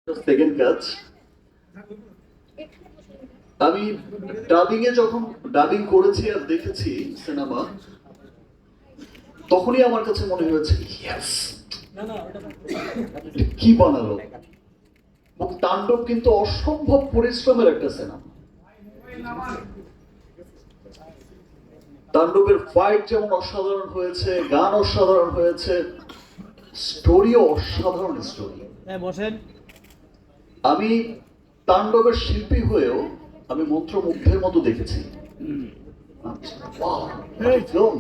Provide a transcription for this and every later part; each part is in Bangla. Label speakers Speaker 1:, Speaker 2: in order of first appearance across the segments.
Speaker 1: সেকেন্ড কাজ, আমি ডাবিং এ যখন ডাবিং করেছি আর দেখেছি সিনেমা, তখনই আমার কাছে মনে হয়েছে ইয়েস, কি বানালো। এবং তাণ্ডব কিন্তু অসম্ভব পরিশ্রমের একটা সিনেমা। তাণ্ডবের ফাইট যেমন অসাধারণ হয়েছে, গান অসাধারণ হয়েছে, স্টোরিও অসাধারণ স্টোরি।
Speaker 2: বসেন।
Speaker 1: আমি তাণ্ডবের শিল্পী হয়েও আমি মন্ত্রমুগ্ধের মতো দেখেছি। film।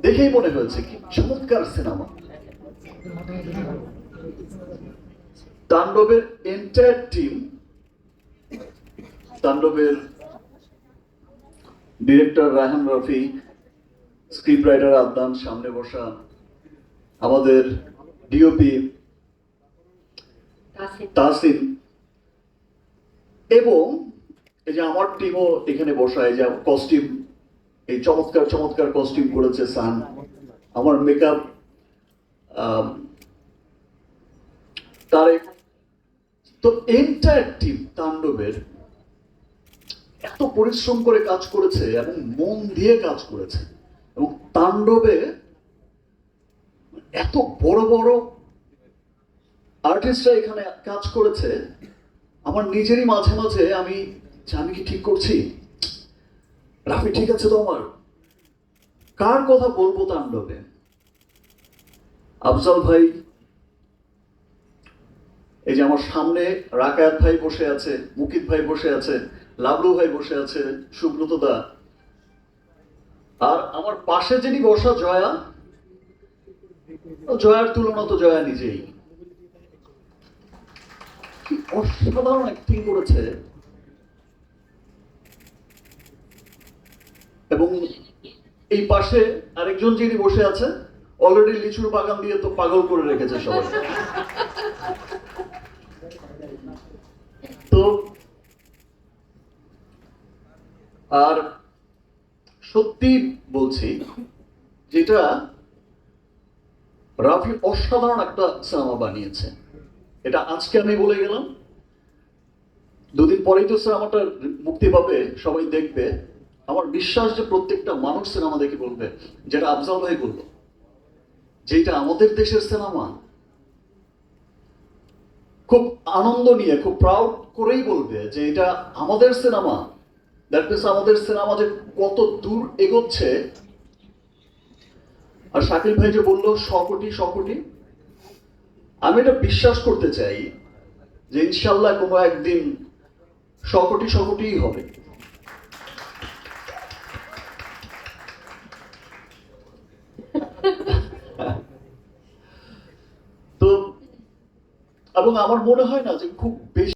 Speaker 1: দেখেই মনে হয়েছে কি চমৎকার সিনেমা। তাণ্ডবের এন্টায়ার টিম, তাণ্ডবের director Raihan Rafi, script writer Adnan সামনে বসা, আমাদের ডিওপি তাসিন, এবং এই যে আমার টিমও এখানে বসা, এই যে কস্টিউম, এই চমৎকার চমৎকার কস্টিউম করেছে সান, আমার মেকআপ তারেক। তো এন্টায়ার টিম তাণ্ডবের এত পরিশ্রম করে কাজ করেছে এবং মন দিয়ে কাজ করেছে, এবং তাণ্ডবে এত বড় বড় আর্টিস্টরা এখানে কাজ করেছে। আমার নিজেরই মাঝে মাঝে আমি কি ঠিক করছি, রাফি ঠিক আছে তো, আমার কার কথা বলবো তাণ্ডবে? আফজাল ভাই, এই যে আমার সামনে রাকায়াত ভাই বসে আছে, মুকিত ভাই বসে আছে, লাবলু ভাই বসে আছে, সুব্রত দা, আর আমার পাশে যিনি বসা জয়া, জয়ার তুলনা তো জয়া নিজেই। কি অসাধারণ অ্যাক্টিং করেছে। এবং এই পাশে আরেকজন যিনি বসে আছে, অলরেডি লিচুর বাগান দিয়ে তো পাগল করে রেখেছে সবাই। তো আর সত্যি বলছি, যেটা রাফি অসাধারণ একটা সিনেমা বানিয়েছে, এটা আজকে আমি বলে গেলাম, দুদিন পরেই তো সিনেমাটা মুক্তি পাবে, সবাই দেখবে। আমার বিশ্বাস যে প্রত্যেকটা মানুষ সিনেমা দেখে বলবে, যেটা আফজাল ভাই বললো, যেটা আমাদের দেশের সিনেমা, খুব আনন্দ নিয়ে, খুব প্রাউড করেই বলবে যে এটা আমাদের সিনেমা। দ্যাট মিনস আমাদের সিনেমা যে কত দূর এগোচ্ছে। আর শাকিল ভাই যে বললো 100 কোটি 100 কোটি, আমি এটা বিশ্বাস করতে চাই যে ইনশাল্লাহ কোনো একদিন 100 কোটি 100 কোটিই হবে। তো এবং আমার মনে হয় না যে খুব বেশি